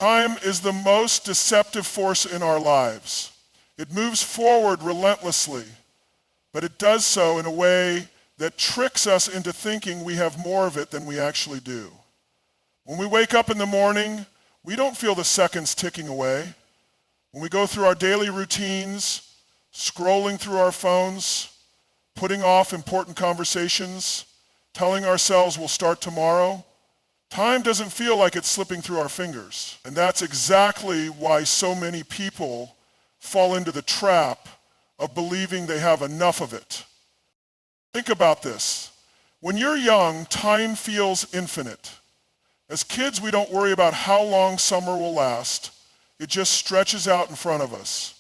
Time is the most deceptive force in our lives. It moves forward relentlessly, but it does so in a way that tricks us into thinking we have more of it than we actually do. When we wake up in the morning, we don't feel the seconds ticking away. When we go through our daily routines, scrolling through our phones, putting off important conversations, telling ourselves we'll start tomorrow, time doesn't feel like it's slipping through our fingers. And that's exactly why so many people fall into the trap of believing they have enough of it. Think about this. When you're young, time feels infinite. As kids, we don't worry about how long summer will last. It just stretches out in front of us.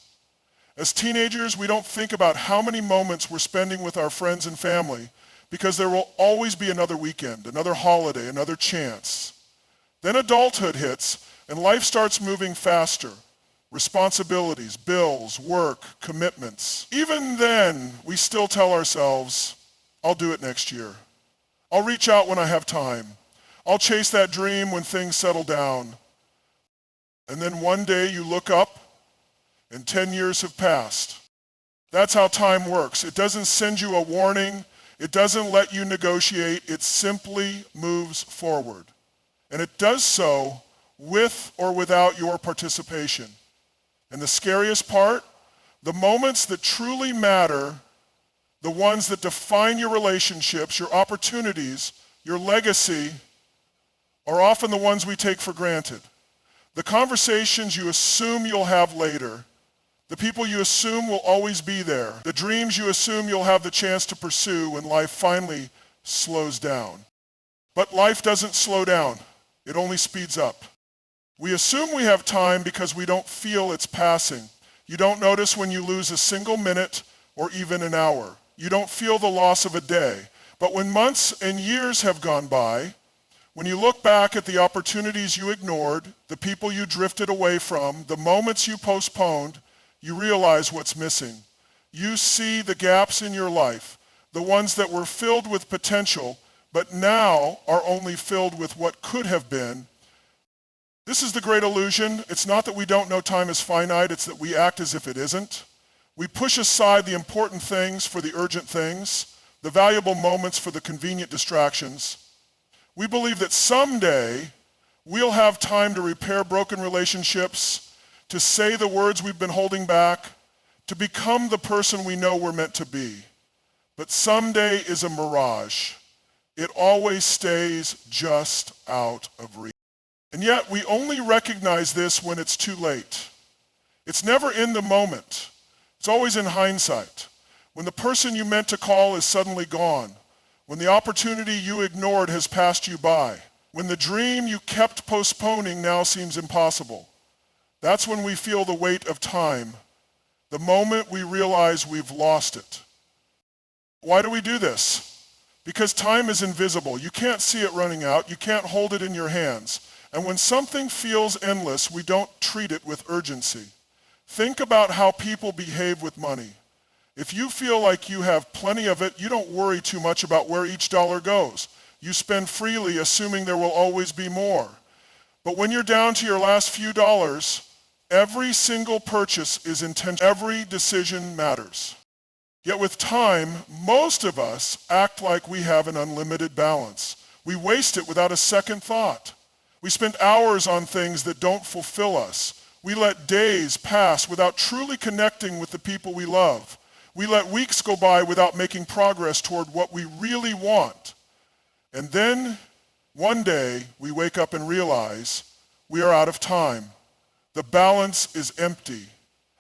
As teenagers, we don't think about how many moments we're spending with our friends and family because there will always be another weekend, another holiday, another chance. Then adulthood hits and life starts moving faster. Responsibilities, bills, work, commitments. Even then, we still tell ourselves, I'll do it next year. I'll reach out when I have time. I'll chase that dream when things settle down. And then one day you look up and 10 years have passed. That's how time works. It doesn't send you a warning. It doesn't let you negotiate. It simply moves forward. And it does so with or without your participation. And the scariest part, the moments that truly matter, the ones that define your relationships, your opportunities, your legacy, are often the ones we take for granted. The conversations you assume you'll have later, the people you assume will always be there, the dreams you assume you'll have the chance to pursue when life finally slows down. But life doesn't slow down. It only speeds up. We assume we have time because we don't feel it's passing. You don't notice when you lose a single minute or even an hour. You don't feel the loss of a day. But when months and years have gone by, when you look back at the opportunities you ignored, the people you drifted away from, the moments you postponed, you realize what's missing. You see the gaps in your life, the ones that were filled with potential, but now are only filled with what could have been. This is the great illusion. It's not that we don't know time is finite, it's that we act as if it isn't. We push aside the important things for the urgent things, the valuable moments for the convenient distractions. We believe that someday we'll have time to repair broken relationships, to say the words we've been holding back, to become the person we know we're meant to be. But someday is a mirage. It always stays just out of reach. And yet we only recognize this when it's too late. It's never in the moment. It's always in hindsight. When the person you meant to call is suddenly gone. When the opportunity you ignored has passed you by. When the dream you kept postponing now seems impossible. That's when we feel the weight of time, the moment we realize we've lost it. Why do we do this? Because time is invisible. You can't see it running out. You can't hold it in your hands. And when something feels endless, we don't treat it with urgency. Think about how people behave with money. If you feel like you have plenty of it, you don't worry too much about where each dollar goes. You spend freely, assuming there will always be more. But when you're down to your last few dollars, every single purchase is intentional. Every decision matters. Yet with time, most of us act like we have an unlimited balance. We waste it without a second thought. We spend hours on things that don't fulfill us. We let days pass without truly connecting with the people we love. We let weeks go by without making progress toward what we really want. And then, one day, we wake up and realize we are out of time. The balance is empty.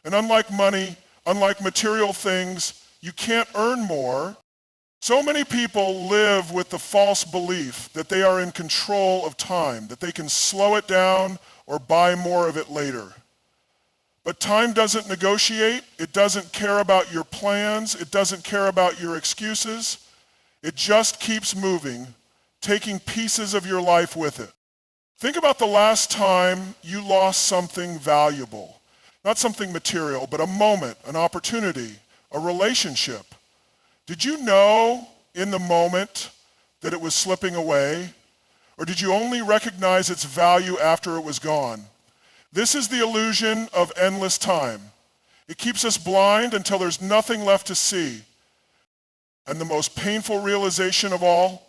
And unlike money, unlike material things, you can't earn more. So many people live with the false belief that they are in control of time, that they can slow it down or buy more of it later. But time doesn't negotiate. It doesn't care about your plans. It doesn't care about your excuses. It just keeps moving, taking pieces of your life with it. Think about the last time you lost something valuable. Not something material, but a moment, an opportunity, a relationship. Did you know in the moment that it was slipping away? Or did you only recognize its value after it was gone? This is the illusion of endless time. It keeps us blind until there's nothing left to see. And the most painful realization of all,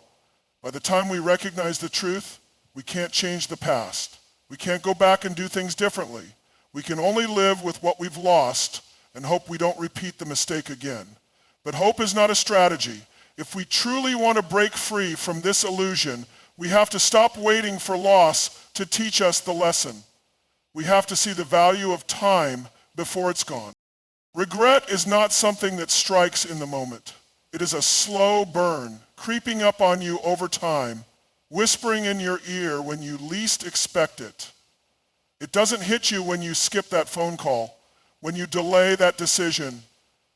by the time we recognize the truth, we can't change the past. We can't go back and do things differently. We can only live with what we've lost and hope we don't repeat the mistake again. But hope is not a strategy. If we truly want to break free from this illusion, we have to stop waiting for loss to teach us the lesson. We have to see the value of time before it's gone. Regret is not something that strikes in the moment. It is a slow burn, creeping up on you over time, whispering in your ear when you least expect it. It doesn't hit you when you skip that phone call, when you delay that decision,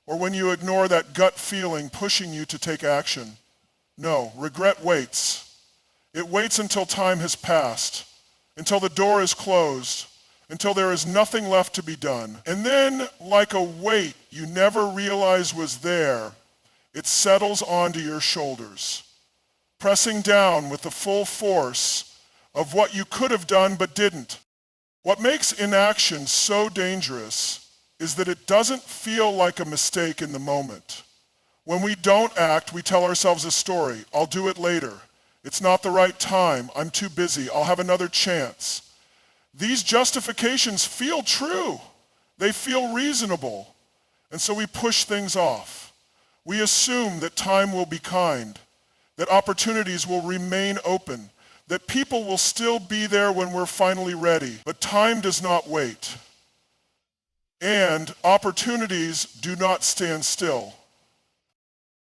or when you ignore that gut feeling pushing you to take action. No, regret waits. It waits until time has passed, until the door is closed, until there is nothing left to be done. And then, like a weight you never realized was there, it settles onto your shoulders, pressing down with the full force of what you could have done but didn't. What makes inaction so dangerous is that it doesn't feel like a mistake in the moment. When we don't act, we tell ourselves a story. I'll do it later. It's not the right time. I'm too busy. I'll have another chance. These justifications feel true. They feel reasonable. And so we push things off. We assume that time will be kind, that opportunities will remain open, that people will still be there when we're finally ready. But time does not wait. And opportunities do not stand still.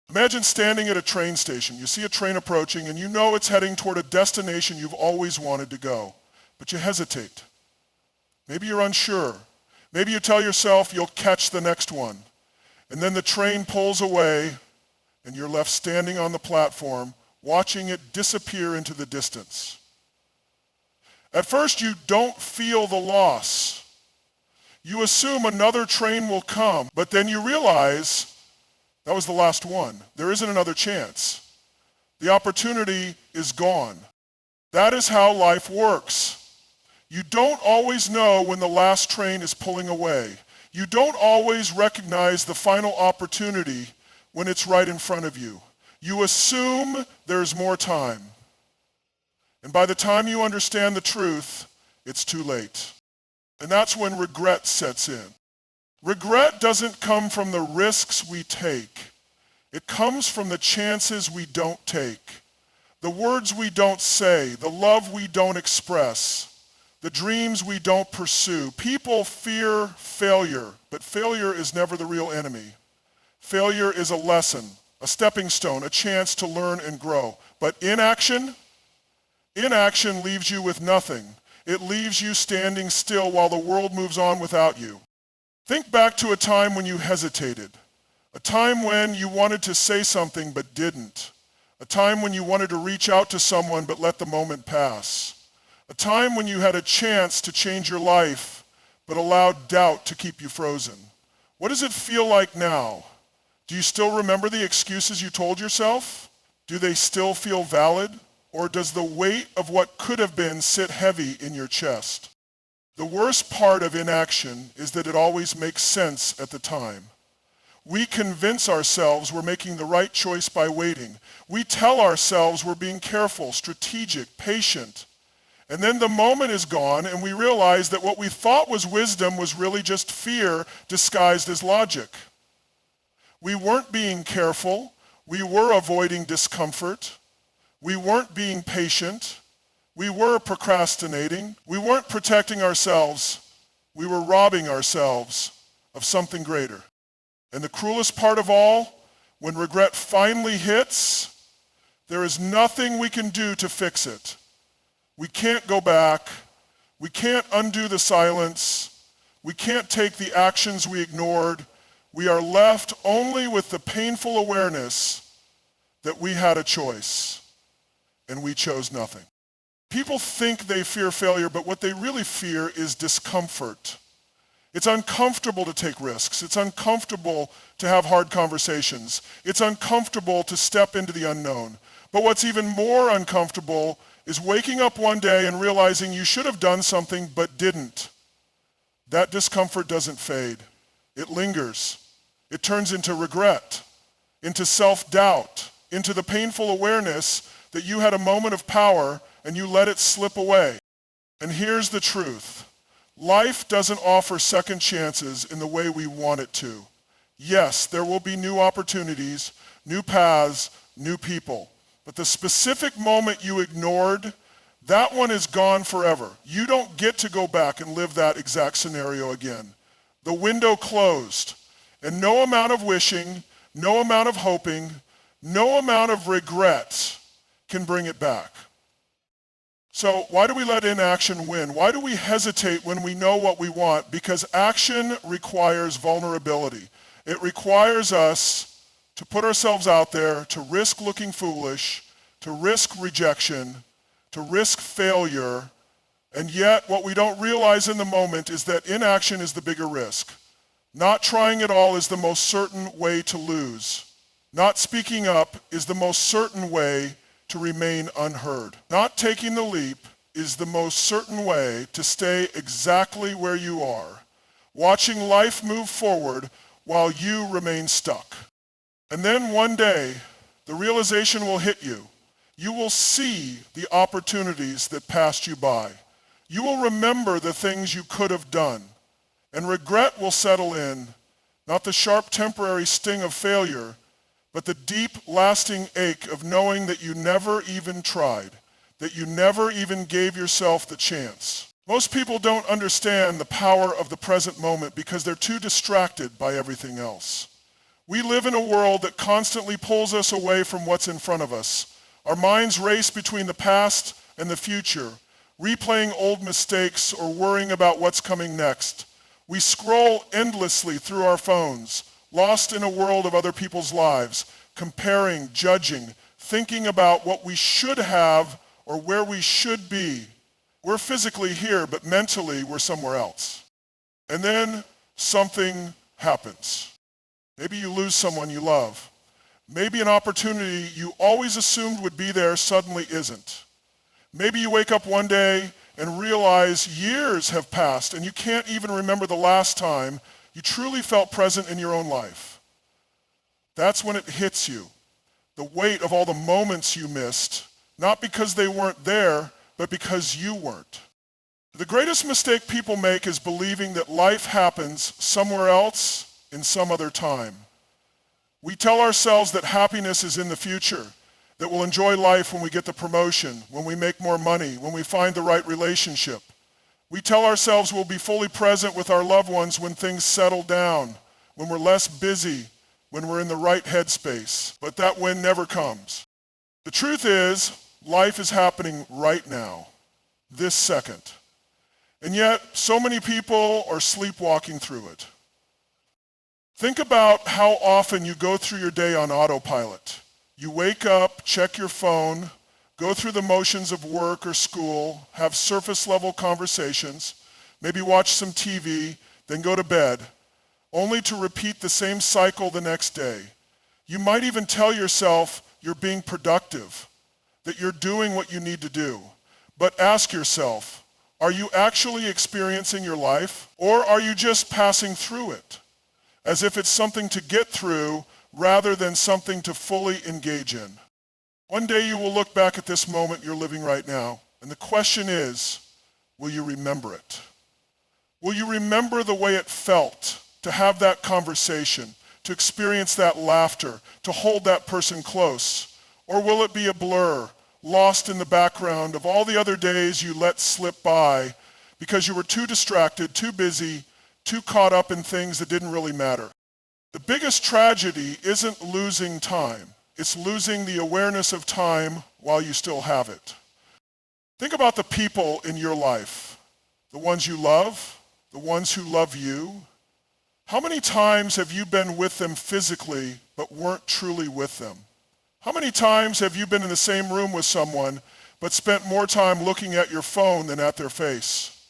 Imagine standing at a train station. You see a train approaching and you know it's heading toward a destination you've always wanted to go, but you hesitate. Maybe you're unsure. Maybe you tell yourself you'll catch the next one. And then the train pulls away and you're left standing on the platform, watching it disappear into the distance. At first you don't feel the loss. You assume another train will come, but then you realize that was the last one. There isn't another chance. The opportunity is gone. That is how life works. You don't always know when the last train is pulling away. You don't always recognize the final opportunity when it's right in front of you. You assume there's more time. And by the time you understand the truth, it's too late. And that's when regret sets in. Regret doesn't come from the risks we take. It comes from the chances we don't take, the words we don't say, the love we don't express, the dreams we don't pursue. People fear failure, but failure is never the real enemy. Failure is a lesson, a stepping stone, a chance to learn and grow. But inaction leaves you with nothing. It leaves you standing still while the world moves on without you. Think back to a time when you hesitated, a time when you wanted to say something but didn't, a time when you wanted to reach out to someone but let the moment pass, a time when you had a chance to change your life but allowed doubt to keep you frozen. What does it feel like now? Do you still remember the excuses you told yourself? Do they still feel valid? Or does the weight of what could have been sit heavy in your chest? The worst part of inaction is that it always makes sense at the time. We convince ourselves we're making the right choice by waiting. We tell ourselves we're being careful, strategic, patient. And then the moment is gone and we realize that what we thought was wisdom was really just fear disguised as logic. We weren't being careful. We were avoiding discomfort. We weren't being patient. We were procrastinating. We weren't protecting ourselves. We were robbing ourselves of something greater. And the cruelest part of all, when regret finally hits, there is nothing we can do to fix it. We can't go back. We can't undo the silence. We can't take the actions we ignored. We are left only with the painful awareness that we had a choice. And we chose nothing. People think they fear failure, but what they really fear is discomfort. It's uncomfortable to take risks. It's uncomfortable to have hard conversations. It's uncomfortable to step into the unknown. But what's even more uncomfortable is waking up one day and realizing you should have done something but didn't. that discomfort doesn't fade. It lingers. It turns into regret, into self-doubt, into the painful awareness that you had a moment of power and you let it slip away. And here's the truth. Life doesn't offer second chances in the way we want it to. Yes, there will be new opportunities, new paths, new people. But the specific moment you ignored, that one is gone forever. You don't get to go back and live that exact scenario again. The window closed. And no amount of wishing, no amount of hoping, no amount of regret can bring it back. So why do we let inaction win? Why do we hesitate when we know what we want? Because action requires vulnerability. It requires us to put ourselves out there, to risk looking foolish, to risk rejection, to risk failure. And yet what we don't realize in the moment is that inaction is the bigger risk. Not trying at all is the most certain way to lose. Not speaking up is the most certain way to remain unheard. Not taking the leap is the most certain way to stay exactly where you are, watching life move forward while you remain stuck. And then one day, the realization will hit you. You will see the opportunities that passed you by. You will remember the things you could have done. And regret will settle in, not the sharp temporary sting of failure, but the deep, lasting ache of knowing that you never even tried, that you never even gave yourself the chance. Most people don't understand the power of the present moment because they're too distracted by everything else. We live in a world that constantly pulls us away from what's in front of us. Our minds race between the past and the future, replaying old mistakes or worrying about what's coming next. We scroll endlessly through our phones, lost in a world of other people's lives, comparing, judging, thinking about what we should have or where we should be. We're physically here, but mentally we're somewhere else. And then something happens. Maybe you lose someone you love. Maybe an opportunity you always assumed would be there suddenly isn't. Maybe you wake up one day and realize years have passed and you can't even remember the last time you truly felt present in your own life. That's when it hits you, the weight of all the moments you missed, not because they weren't there, but because you weren't. The greatest mistake people make is believing that life happens somewhere else in some other time. We tell ourselves that happiness is in the future, that we'll enjoy life when we get the promotion, when we make more money, when we find the right relationship. We tell ourselves we'll be fully present with our loved ones when things settle down, when we're less busy, when we're in the right headspace. But that when never comes. The truth is, life is happening right now, this second. And yet, so many people are sleepwalking through it. Think about how often you go through your day on autopilot. You wake up, check your phone, go through the motions of work or school, have surface-level conversations, maybe watch some TV, then go to bed, only to repeat the same cycle the next day. You might even tell yourself you're being productive, that you're doing what you need to do. But ask yourself, are you actually experiencing your life, or are you just passing through it, as if it's something to get through rather than something to fully engage in? One day you will look back at this moment you're living right now, and the question is, will you remember it? Will you remember the way it felt to have that conversation, to experience that laughter, to hold that person close? Or will it be a blur, lost in the background of all the other days you let slip by because you were too distracted, too busy, too caught up in things that didn't really matter? The biggest tragedy isn't losing time. It's losing the awareness of time while you still have it. Think about the people in your life, the ones you love, the ones who love you. How many times have you been with them physically but weren't truly with them? How many times have you been in the same room with someone but spent more time looking at your phone than at their face?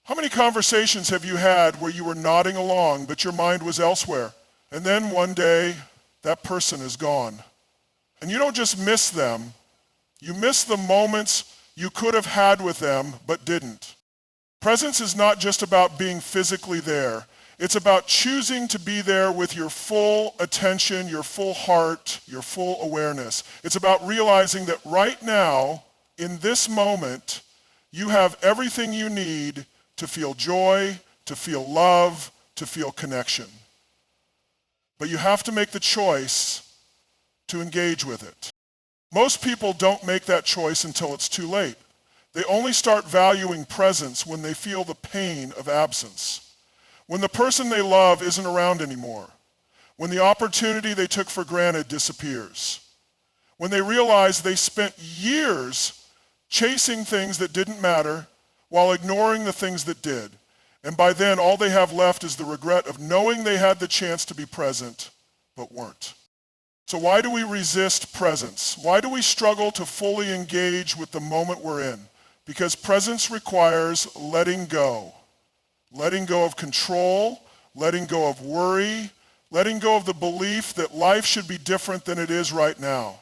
How many conversations have you had where you were nodding along but your mind was elsewhere? And then one day, that person is gone. And you don't just miss them, you miss the moments you could have had with them but didn't. Presence is not just about being physically there. It's about choosing to be there with your full attention, your full heart, your full awareness. It's about realizing that right now, in this moment, you have everything you need to feel joy, to feel love, to feel connection. But you have to make the choice to engage with it. Most people don't make that choice until it's too late. They only start valuing presence when they feel the pain of absence. When the person they love isn't around anymore. When the opportunity they took for granted disappears. When they realize they spent years chasing things that didn't matter while ignoring the things that did. And by then, all they have left is the regret of knowing they had the chance to be present, but weren't. So why do we resist presence? Why do we struggle to fully engage with the moment we're in? Because presence requires letting go. Letting go of control, letting go of worry, letting go of the belief that life should be different than it is right now.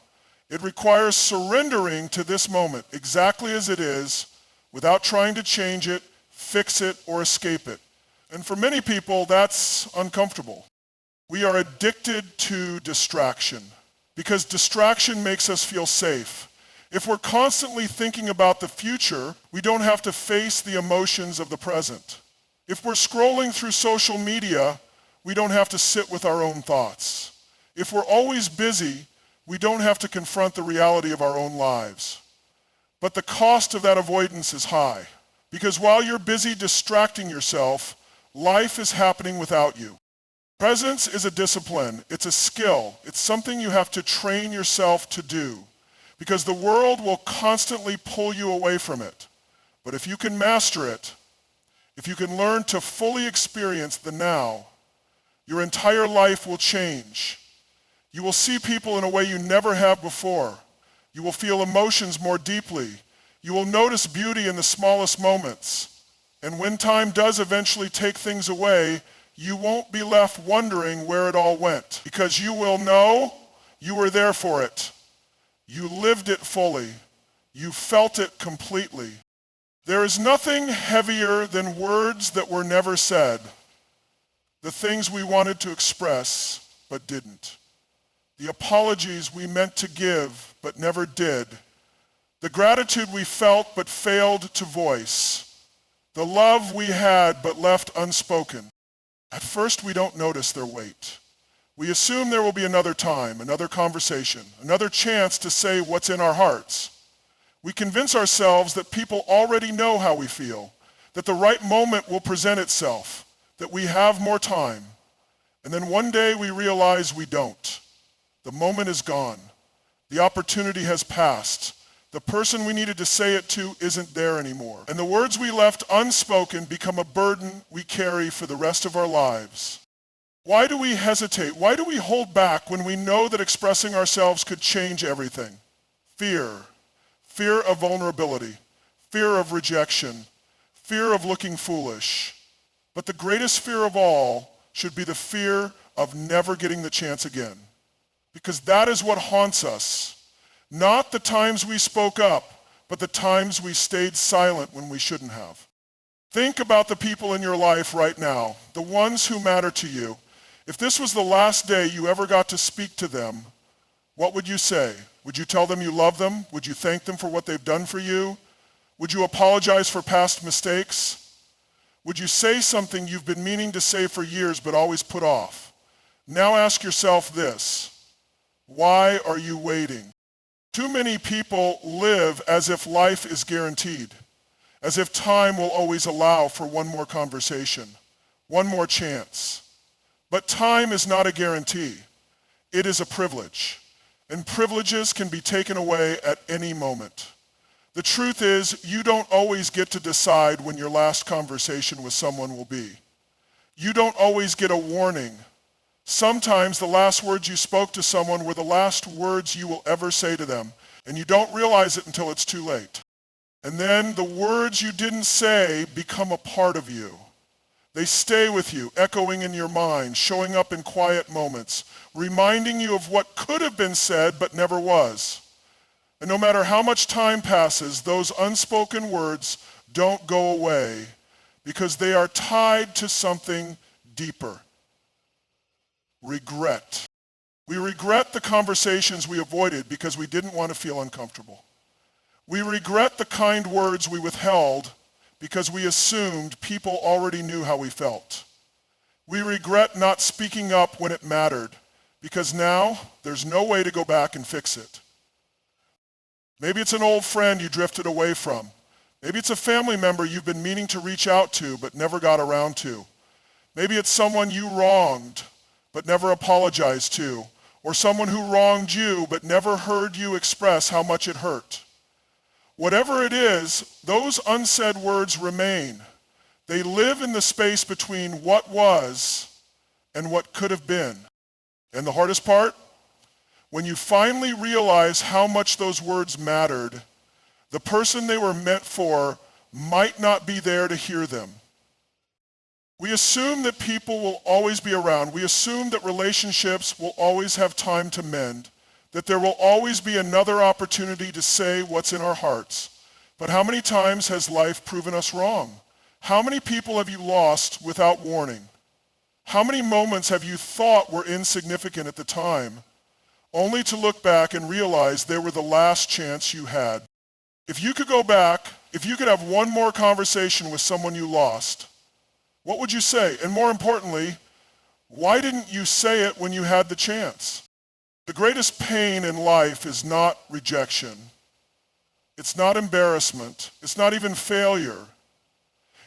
It requires surrendering to this moment exactly as it is without trying to change it, fix it, or escape it. And for many people, that's uncomfortable. We are addicted to distraction because distraction makes us feel safe. If we're constantly thinking about the future, we don't have to face the emotions of the present. If we're scrolling through social media, we don't have to sit with our own thoughts. If we're always busy, we don't have to confront the reality of our own lives. But the cost of that avoidance is high, because while you're busy distracting yourself, life is happening without you. Presence is a discipline, it's a skill, it's something you have to train yourself to do, because the world will constantly pull you away from it. But if you can master it, if you can learn to fully experience the now, your entire life will change. You will see people in a way you never have before. You will feel emotions more deeply. You will notice beauty in the smallest moments. And when time does eventually take things away, you won't be left wondering where it all went, because you will know you were there for it. You lived it fully. You felt it completely. There is nothing heavier than words that were never said, the things we wanted to express but didn't, the apologies we meant to give but never did, the gratitude we felt but failed to voice, the love we had but left unspoken. At first, we don't notice their weight. We assume there will be another time, another conversation, another chance to say what's in our hearts. We convince ourselves that people already know how we feel, that the right moment will present itself, that we have more time. And then one day we realize we don't. The moment is gone. The opportunity has passed. The person we needed to say it to isn't there anymore. And the words we left unspoken become a burden we carry for the rest of our lives. Why do we hesitate? Why do we hold back when we know that expressing ourselves could change everything? Fear. Fear of vulnerability, fear of rejection, fear of looking foolish. But the greatest fear of all should be the fear of never getting the chance again. Because that is what haunts us. Not the times we spoke up, but the times we stayed silent when we shouldn't have. Think about the people in your life right now, the ones who matter to you. If this was the last day you ever got to speak to them, what would you say? Would you tell them you love them? Would you thank them for what they've done for you? Would you apologize for past mistakes? Would you say something you've been meaning to say for years but always put off? Now ask yourself this: why are you waiting? Too many people live as if life is guaranteed, as if time will always allow for one more conversation, one more chance. But time is not a guarantee. It is a privilege. And privileges can be taken away at any moment. The truth is, you don't always get to decide when your last conversation with someone will be. You don't always get a warning. Sometimes the last words you spoke to someone were the last words you will ever say to them, and you don't realize it until it's too late. And then the words you didn't say become a part of you. They stay with you, echoing in your mind, showing up in quiet moments, reminding you of what could have been said but never was. And no matter how much time passes, those unspoken words don't go away. because they are tied to something deeper. Regret. We regret the conversations we avoided because we didn't want to feel uncomfortable. We regret the kind words we withheld because we assumed people already knew how we felt. We regret not speaking up when it mattered because now there's no way to go back and fix it. Maybe it's an old friend you drifted away from. Maybe it's a family member you've been meaning to reach out to but never got around to. Maybe it's someone you wronged but never apologized to, or someone who wronged you but never heard you express how much it hurt. Whatever it is, those unsaid words remain. They live in the space between what was and what could have been. And the hardest part? When you finally realize how much those words mattered, the person they were meant for might not be there to hear them. We assume that people will always be around. We assume that relationships will always have time to mend, that there will always be another opportunity to say what's in our hearts. But how many times has life proven us wrong? How many people have you lost without warning? How many moments have you thought were insignificant at the time, only to look back and realize they were the last chance you had? If you could go back, if you could have one more conversation with someone you lost, what would you say? And more importantly, why didn't you say it when you had the chance? The greatest pain in life is not rejection. It's not embarrassment. It's not even failure.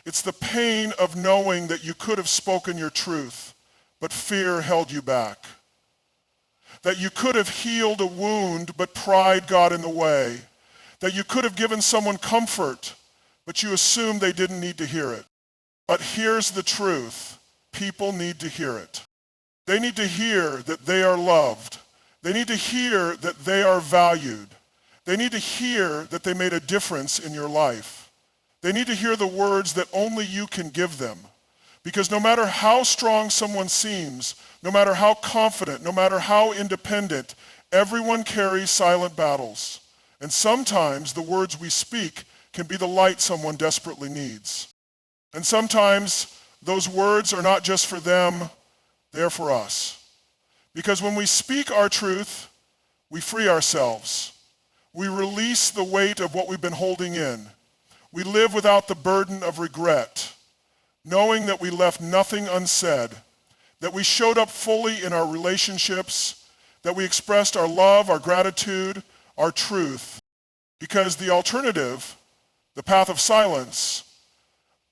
It's the pain of knowing that you could have spoken your truth, but fear held you back. That you could have healed a wound, but pride got in the way. That you could have given someone comfort, but you assumed they didn't need to hear it. But here's the truth. People need to hear it. They need to hear that they are loved. They need to hear that they are valued. They need to hear that they made a difference in your life. They need to hear the words that only you can give them. Because no matter how strong someone seems, no matter how confident, no matter how independent, everyone carries silent battles. And sometimes the words we speak can be the light someone desperately needs. And sometimes those words are not just for them, they're for us. Because when we speak our truth, we free ourselves. We release the weight of what we've been holding in. We live without the burden of regret, knowing that we left nothing unsaid, that we showed up fully in our relationships, that we expressed our love, our gratitude, our truth. Because the alternative, the path of silence,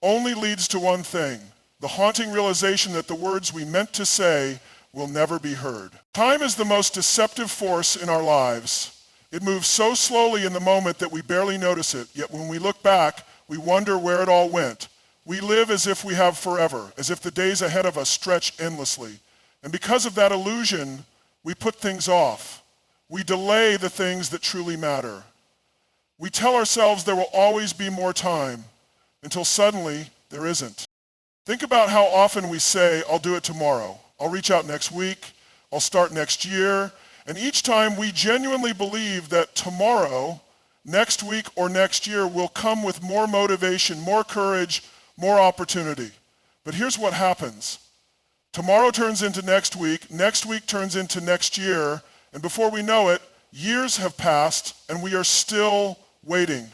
only leads to one thing, the haunting realization that the words we meant to say will never be heard. Time is the most deceptive force in our lives. It moves so slowly in the moment that we barely notice it, yet when we look back, we wonder where it all went. We live as if we have forever, as if the days ahead of us stretch endlessly. And because of that illusion, we put things off. We delay the things that truly matter. We tell ourselves there will always be more time, until suddenly there isn't. Think about how often we say, I'll do it tomorrow. I'll reach out next week. I'll start next year. And each time we genuinely believe that tomorrow, next week, or next year will come with more motivation, more courage, more opportunity. But here's what happens. Tomorrow turns into next week turns into next year, and before we know it, years have passed and we are still waiting.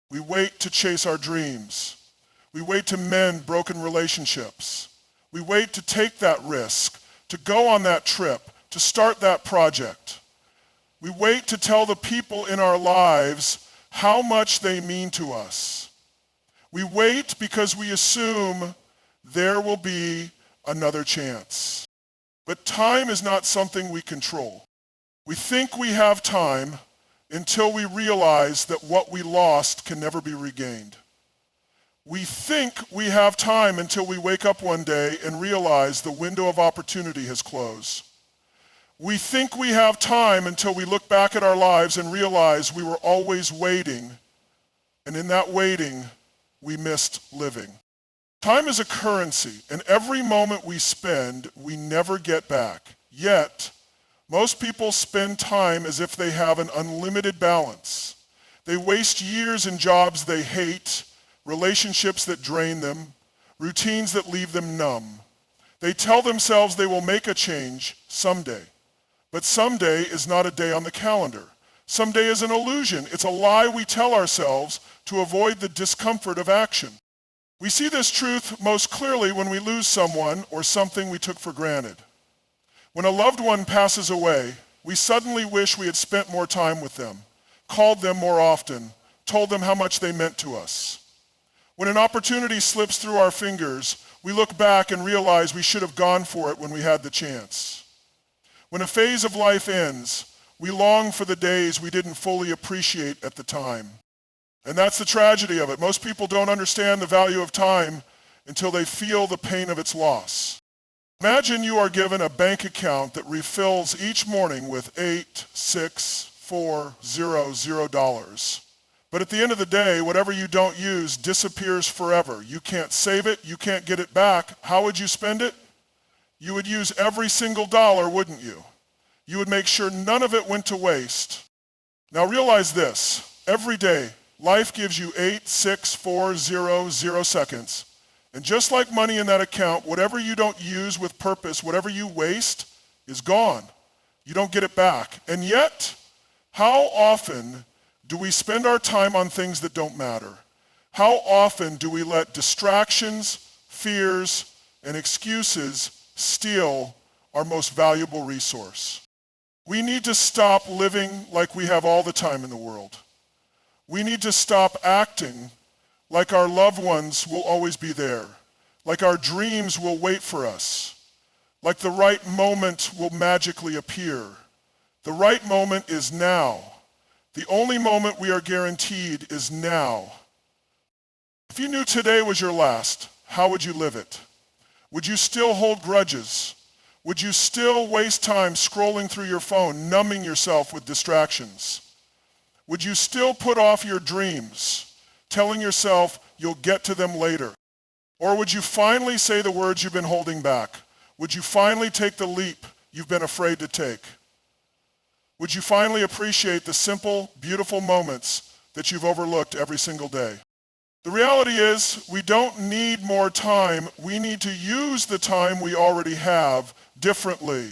We wait to chase our dreams. We wait to mend broken relationships. We wait to take that risk, to go on that trip, to start that project. We wait to tell the people in our lives how much they mean to us. We wait because we assume there will be another chance. But time is not something we control. We think we have time until we realize that what we lost can never be regained. We think we have time until we wake up one day and realize the window of opportunity has closed. We think we have time until we look back at our lives and realize we were always waiting, and in that waiting, we missed living. Time is a currency, and every moment we spend, we never get back. Yet, most people spend time as if they have an unlimited balance. They waste years in jobs they hate, relationships that drain them, routines that leave them numb. They tell themselves they will make a change someday. But someday is not a day on the calendar. Someday is an illusion. It's a lie we tell ourselves to avoid the discomfort of action. We see this truth most clearly when we lose someone or something we took for granted. When a loved one passes away, we suddenly wish we had spent more time with them, called them more often, told them how much they meant to us. When an opportunity slips through our fingers, we look back and realize we should have gone for it when we had the chance. When a phase of life ends, we long for the days we didn't fully appreciate at the time. And that's the tragedy of it. Most people don't understand the value of time until they feel the pain of its loss. Imagine you are given a bank account that refills each morning with $8,6,4,0,0. But at the end of the day, whatever you don't use disappears forever. You can't save it, you can't get it back. How would you spend it? You would use every single dollar, wouldn't you? You would make sure none of it went to waste. Now realize this, every day, life gives you 8,6,4,0,0 seconds. And just like money in that account, whatever you don't use with purpose, whatever you waste, is gone. You don't get it back. And yet, how often do we spend our time on things that don't matter? How often do we let distractions, fears, and excuses steal our most valuable resource? We need to stop living like we have all the time in the world. We need to stop acting like our loved ones will always be there, like our dreams will wait for us, like the right moment will magically appear. The right moment is now. The only moment we are guaranteed is now. If you knew today was your last, how would you live it? Would you still hold grudges? Would you still waste time scrolling through your phone, numbing yourself with distractions? Would you still put off your dreams, telling yourself you'll get to them later? Or would you finally say the words you've been holding back? Would you finally take the leap you've been afraid to take? Would you finally appreciate the simple, beautiful moments that you've overlooked every single day? The reality is, we don't need more time. We need to use the time we already have differently.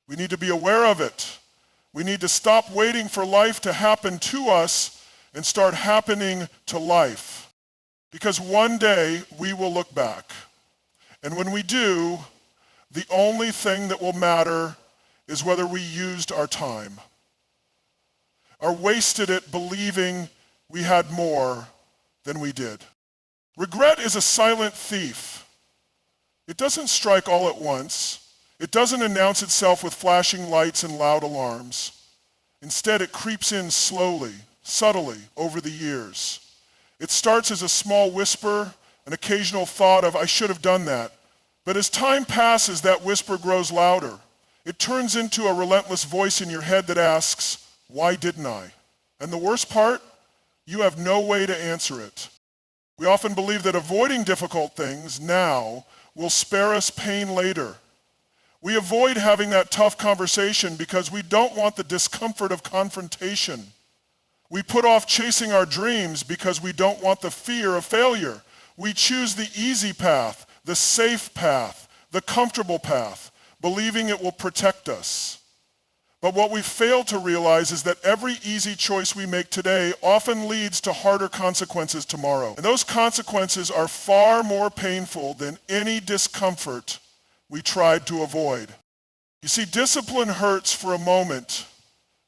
We need to be aware of it. We need to stop waiting for life to happen to us and start happening to life. Because one day we will look back. And when we do, the only thing that will matter is whether we used our time or wasted it believing we had more than we did. Regret is a silent thief. It doesn't strike all at once. It doesn't announce itself with flashing lights and loud alarms. Instead, it creeps in slowly, subtly over the years. It starts as a small whisper, an occasional thought of, I should have done that. But as time passes, that whisper grows louder. It turns into a relentless voice in your head that asks, why didn't I? And the worst part, you have no way to answer it. We often believe that avoiding difficult things now will spare us pain later. We avoid having that tough conversation because we don't want the discomfort of confrontation. We put off chasing our dreams because we don't want the fear of failure. We choose the easy path, the safe path, the comfortable path, believing it will protect us. But what we fail to realize is that every easy choice we make today often leads to harder consequences tomorrow. And those consequences are far more painful than any discomfort we tried to avoid. You see, discipline hurts for a moment.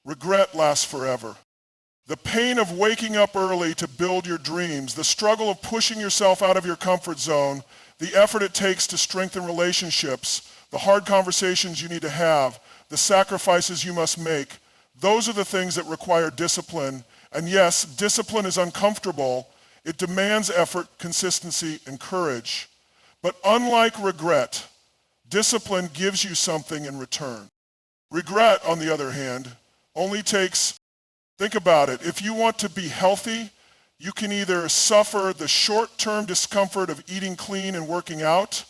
Regret lasts forever. The pain of waking up early to build your dreams, the struggle of pushing yourself out of your comfort zone, the effort it takes to strengthen relationships, the hard conversations you need to have, the sacrifices you must make, those are the things that require discipline. And yes, discipline is uncomfortable. It demands effort, consistency, and courage. But unlike regret, discipline gives you something in return. Regret, on the other hand, only takes, think about it, if you want to be healthy, you can either suffer the short-term discomfort of eating clean and working out,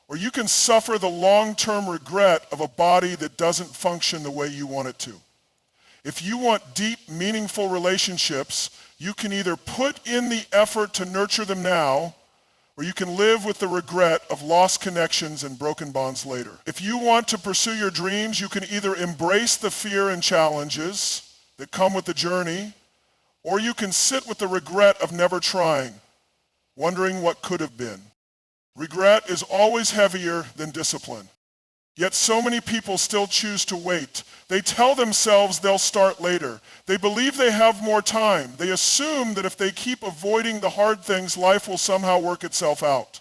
or you can suffer the long-term regret of a body that doesn't function the way you want it to. If you want deep, meaningful relationships, you can either put in the effort to nurture them now, or you can live with the regret of lost connections and broken bonds later. If you want to pursue your dreams, you can either embrace the fear and challenges that come with the journey, or you can sit with the regret of never trying, wondering what could have been. Regret is always heavier than discipline. Yet so many people still choose to wait. They tell themselves they'll start later. They believe they have more time. They assume that if they keep avoiding the hard things, life will somehow work itself out.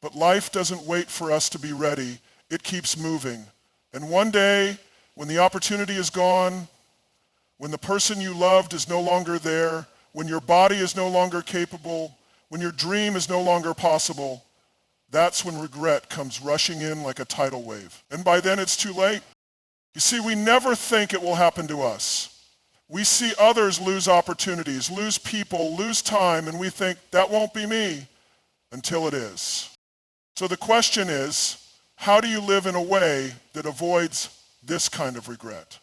But life doesn't wait for us to be ready. It keeps moving. And one day, when the opportunity is gone, when the person you loved is no longer there, when your body is no longer capable, when your dream is no longer possible, that's when regret comes rushing in like a tidal wave. And by then it's too late. You see, we never think it will happen to us. We see others lose opportunities, lose people, lose time, and we think that won't be me until it is. So the question is, how do you live in a way that avoids this kind of regret?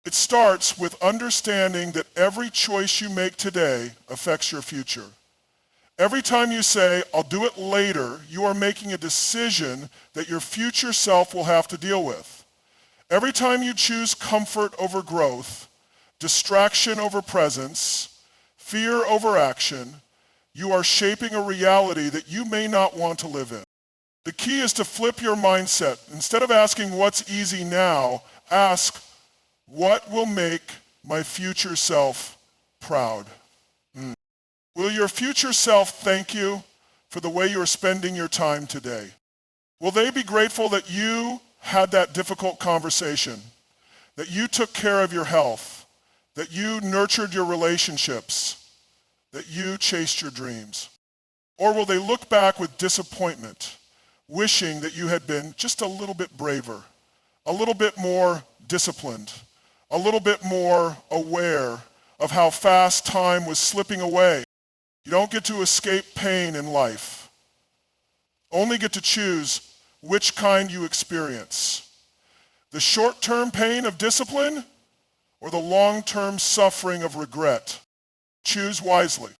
It starts with understanding that every choice you make today affects your future. Every time you say, I'll do it later, you are making a decision that your future self will have to deal with. Every time you choose comfort over growth, distraction over presence, fear over action, you are shaping a reality that you may not want to live in. The key is to flip your mindset. Instead of asking what's easy now, ask, what will make my future self proud? Will your future self thank you for the way you're spending your time today? Will they be grateful that you had that difficult conversation, that you took care of your health, that you nurtured your relationships, that you chased your dreams? Or will they look back with disappointment, wishing that you had been just a little bit braver, a little bit more disciplined, a little bit more aware of how fast time was slipping away? You don't get to escape pain in life. Only get to choose which kind you experience. The short-term pain of discipline or the long-term suffering of regret. Choose wisely.